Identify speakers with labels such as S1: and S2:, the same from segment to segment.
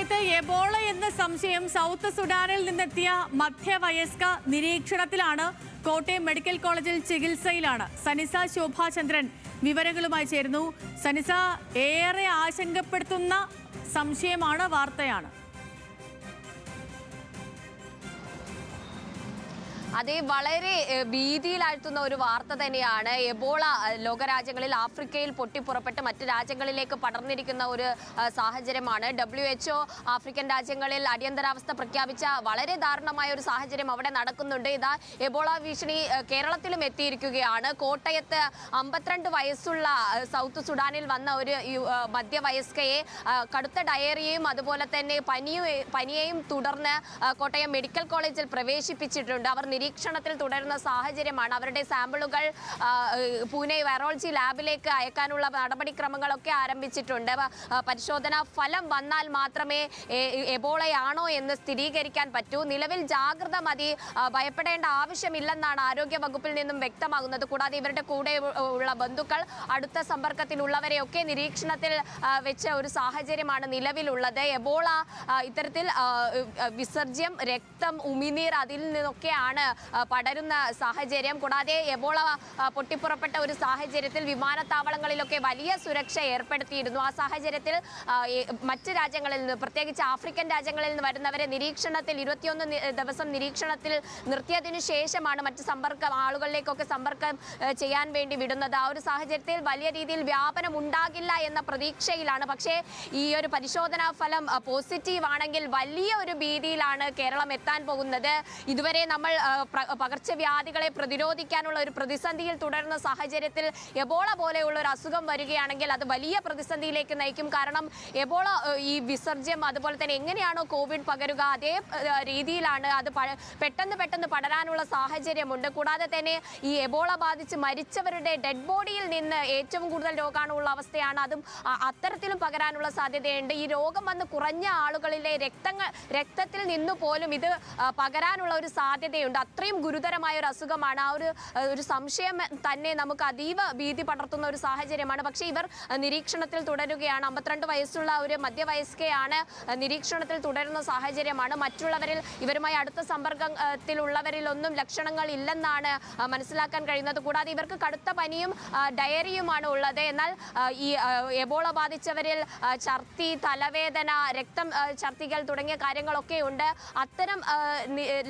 S1: രാജ്യത്ത് എബോള എന്ന സംശയം സൗത്ത് സുഡാനിൽ നിന്നെത്തിയ മധ്യവയസ്ക നിരീക്ഷണത്തിലാണ്. കോട്ടയം മെഡിക്കൽ കോളേജിൽ ചികിത്സയിലാണ്. സനിസ ശോഭാചന്ദ്രൻ വിവരങ്ങളുമായി ചേരുന്നു. സനിസ, ഏറെ ആശങ്കപ്പെടുത്തുന്ന സംശയമാണ്, വാർത്തയാണ്.
S2: അതേ, വളരെ ഭീതിയിലാഴ്ത്തുന്ന ഒരു വാർത്ത തന്നെയാണ്. എബോള ലോകരാജ്യങ്ങളിൽ ആഫ്രിക്കയിൽ പൊട്ടിപ്പുറപ്പെട്ട് മറ്റ് രാജ്യങ്ങളിലേക്ക് പടർന്നിരിക്കുന്ന ഒരു സാഹചര്യമാണ്. WHO ആഫ്രിക്കൻ രാജ്യങ്ങളിൽ അടിയന്തരാവസ്ഥ പ്രഖ്യാപിച്ച വളരെ ദാരുണമായ ഒരു സാഹചര്യം അവിടെ നടക്കുന്നുണ്ട്. ഇതാ എബോള ഭീഷണി കേരളത്തിലും എത്തിയിരിക്കുകയാണ്. കോട്ടയത്ത് 52 വയസ്സുള്ള സൗത്ത് സുഡാനിൽ വന്ന ഒരു മധ്യവയസ്കയെ കടുത്ത ഡയറിയയും അതുപോലെ തന്നെ പനിയെയും തുടർന്ന് കോട്ടയം മെഡിക്കൽ കോളേജിൽ പ്രവേശിപ്പിച്ചിട്ടുണ്ട്. അവർ നിരീക്ഷണത്തിൽ തുടരുന്ന സാഹചര്യമാണ്. അവരുടെ സാമ്പിളുകൾ പൂനെ വൈറോളജി ലാബിലേക്ക് അയക്കാനുള്ള നടപടിക്രമങ്ങളൊക്കെ ആരംഭിച്ചിട്ടുണ്ട്. പരിശോധനാ ഫലം വന്നാൽ മാത്രമേ എബോളയാണോ എന്ന് സ്ഥിരീകരിക്കാൻ പറ്റൂ. നിലവിൽ ജാഗ്രത മതി, ഭയപ്പെടേണ്ട ആവശ്യമില്ലെന്നാണ് ആരോഗ്യ വകുപ്പിൽ നിന്നും വ്യക്തമാകുന്നത്. കൂടാതെ ഇവരുടെ കൂടെ ഉള്ള ബന്ധുക്കൾ, അടുത്ത സമ്പർക്കത്തിലുള്ളവരെയൊക്കെ നിരീക്ഷണത്തിൽ വെച്ച ഒരു സാഹചര്യമാണ് നിലവിലുള്ളത്. എബോള ഇത്തരത്തിൽ വിസർജ്യം, രക്തം, ഉമിനീർ അതിൽ നിന്നൊക്കെയാണ് പടരുന്ന സാഹചര്യം. കൂടാതെ എബോള പൊട്ടിപ്പുറപ്പെട്ട ഒരു സാഹചര്യത്തിൽ വിമാനത്താവളങ്ങളിലൊക്കെ വലിയ സുരക്ഷ ഏർപ്പെടുത്തിയിരുന്നു. ആ സാഹചര്യത്തിൽ മറ്റ് രാജ്യങ്ങളിൽ നിന്ന്, പ്രത്യേകിച്ച് ആഫ്രിക്കൻ രാജ്യങ്ങളിൽ നിന്ന് വരുന്നവരെ നിരീക്ഷണത്തിൽ 21 ദിവസം നിരീക്ഷണത്തിൽ നിർത്തിയതിനു ശേഷമാണ് മറ്റ് ആളുകളിലേക്കൊക്കെ സമ്പർക്കം ചെയ്യാൻ വേണ്ടി വിടുന്നത്. ആ ഒരു സാഹചര്യത്തിൽ വലിയ രീതിയിൽ വ്യാപനം ഉണ്ടാകില്ല എന്ന പ്രതീക്ഷയിലാണ്. പക്ഷേ ഈ ഒരു പരിശോധനാ ഫലം പോസിറ്റീവ് ആണെങ്കിൽ വലിയ ഒരു ഭീതിയിലാണ് കേരളം എത്താൻ പോകുന്നത്. ഇതുവരെ നമ്മൾ പകർച്ചവ്യാധികളെ പ്രതിരോധിക്കാനുള്ള ഒരു പ്രതിസന്ധിയിൽ തുടരുന്ന സാഹചര്യത്തിൽ എബോള പോലെയുള്ള ഒരു അസുഖം വരികയാണെങ്കിൽ അത് വലിയ പ്രതിസന്ധിയിലേക്ക് നയിക്കും. കാരണം എബോള ഈ വിസർജ്യം, അതുപോലെ തന്നെ എങ്ങനെയാണോ കോവിഡ് പകരുക അതേ രീതിയിലാണ് അത് പെട്ടെന്ന് പടരാനുള്ള സാഹചര്യമുണ്ട്. കൂടാതെ തന്നെ ഈ എബോള ബാധിച്ച് മരിച്ചവരുടെ ഡെഡ് ബോഡിയിൽ നിന്ന് ഏറ്റവും കൂടുതൽ രോഗാണുള്ള അവസ്ഥയാണ്. അതും അത്തരത്തിലും പകരാനുള്ള സാധ്യതയുണ്ട്. ഈ രോഗം വന്ന് കുറഞ്ഞ ആളുകളിലെ രക്തത്തിൽ നിന്നു പോലും ഇത് പകരാനുള്ള ഒരു സാധ്യതയുണ്ട്. അത്രയും ഗുരുതരമായ ഒരു അസുഖമാണ്. ആ ഒരു സംശയം തന്നെ നമുക്ക് അതീവ ഭീതി പടർത്തുന്ന ഒരു സാഹചര്യമാണ്. പക്ഷേ ഇവർ നിരീക്ഷണത്തിൽ തുടരുകയാണ്. 52 വയസ്സുള്ള ഒരു മധ്യവയസ്കയാണ് നിരീക്ഷണത്തിൽ തുടരുന്ന സാഹചര്യമാണ്. മറ്റുള്ളവരിൽ, ഇവരുമായി അടുത്ത സമ്പർക്കത്തിലുള്ളവരിലൊന്നും ലക്ഷണങ്ങൾ ഇല്ലെന്നാണ് മനസ്സിലാക്കാൻ കഴിയുന്നത്. കൂടാതെ ഇവർക്ക് കടുത്ത പനിയും ഡയറിയുമാണ് ഉള്ളത്. എന്നാൽ ഈ എബോള ബാധിച്ചവരിൽ ഛർദി, തലവേദന, രക്തം ഛർദികൾ തുടങ്ങിയ കാര്യങ്ങളൊക്കെ ഉണ്ട്. അത്തരം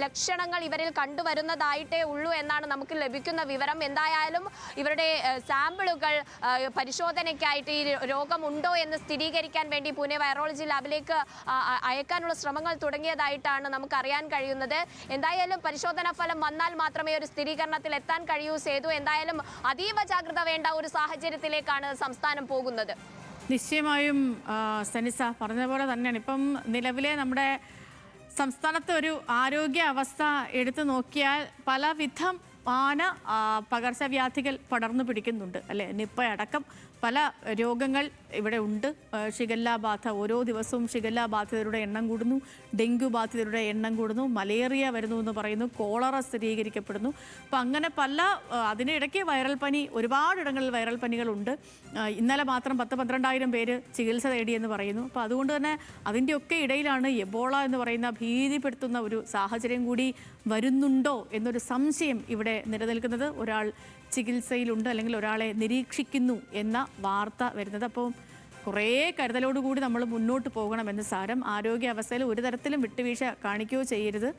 S2: ലക്ഷണങ്ങൾ ഇവരിൽ കണ്ടുവരുന്നതായിട്ടേ ഉള്ളൂ എന്നാണ് നമുക്ക് ലഭിക്കുന്ന വിവരം. എന്തായാലും ഇവരുടെ സാമ്പിളുകൾ പരിശോധനയ്ക്കായിട്ട് ഈ രോഗമുണ്ടോ എന്ന് സ്ഥിരീകരിക്കാൻ വേണ്ടി പൂനെ വൈറോളജി ലാബിലേക്ക് അയക്കാനുള്ള ശ്രമങ്ങൾ തുടങ്ങിയതായിട്ടാണ് നമുക്ക് അറിയാൻ കഴിയുന്നത്. എന്തായാലും പരിശോധനാ ഫലം വന്നാൽ മാത്രമേ ഒരു സ്ഥിരീകരണത്തിൽ എത്താൻ കഴിയൂ. സേതു, എന്തായാലും അതീവ ജാഗ്രത വേണ്ട ഒരു സാഹചര്യത്തിലേക്കാണ് സംസ്ഥാനം പോകുന്നത്.
S1: നിശ്ചയമായും സനിസ പറഞ്ഞ പോലെ തന്നെയാണ്. ഇപ്പം നിലവിലെ നമ്മുടെ സംസ്ഥാനത്തെ ഒരു ആരോഗ്യ അവസ്ഥ എടുത്തു നോക്കിയാൽ പലവിധം പകർച്ചവ്യാധികൾ പടർന്നു പിടിക്കുന്നുണ്ട്, അല്ലേ? നിപ്പ അടക്കം പല രോഗങ്ങൾ ഇവിടെ ഉണ്ട്. ഷിഗല്ല ബാധ, ഓരോ ദിവസവും ഷിഗല്ല ബാധിതരുടെ എണ്ണം കൂടുന്നു, ഡെങ്കു ബാധിതരുടെ എണ്ണം കൂടുന്നു, മലേറിയ വരുന്നു എന്ന് പറയുന്നു, കോളറ സ്ഥിരീകരിക്കപ്പെടുന്നു. അപ്പം അങ്ങനെ അതിനിടയ്ക്ക് വൈറൽ പനി, ഒരുപാടിടങ്ങളിൽ വൈറൽ പനികളുണ്ട്. ഇന്നലെ മാത്രം 10-12,000 പേര് ചികിത്സ തേടിയെന്ന് പറയുന്നു. അപ്പോൾ അതുകൊണ്ട് തന്നെ അതിൻ്റെയൊക്കെ ഇടയിലാണ് എബോള എന്ന് പറയുന്ന ഭീതിപ്പെടുത്തുന്ന ഒരു സാഹചര്യം കൂടി വരുന്നുണ്ടോ എന്നൊരു സംശയം ഇവിടെ നിലനിൽക്കുന്നത്. ഒരാൾ ചികിത്സയിലുണ്ട്, അല്ലെങ്കിൽ ഒരാളെ നിരീക്ഷിക്കുന്നു എന്ന വാർത്ത വരുന്നത്. അപ്പോൾ കുറേ കരുതലോടുകൂടി നമ്മൾ മുന്നോട്ട് പോകണമെന്ന് സാരം. ആരോഗ്യ അവസ്ഥയിൽ ഒരു തരത്തിലും വിട്ടുവീഴ്ച കാണിക്കുകയോ ചെയ്യരുത്.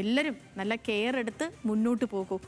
S1: എല്ലാവരും നല്ല കെയർ എടുത്ത് മുന്നോട്ട് പോകൂ.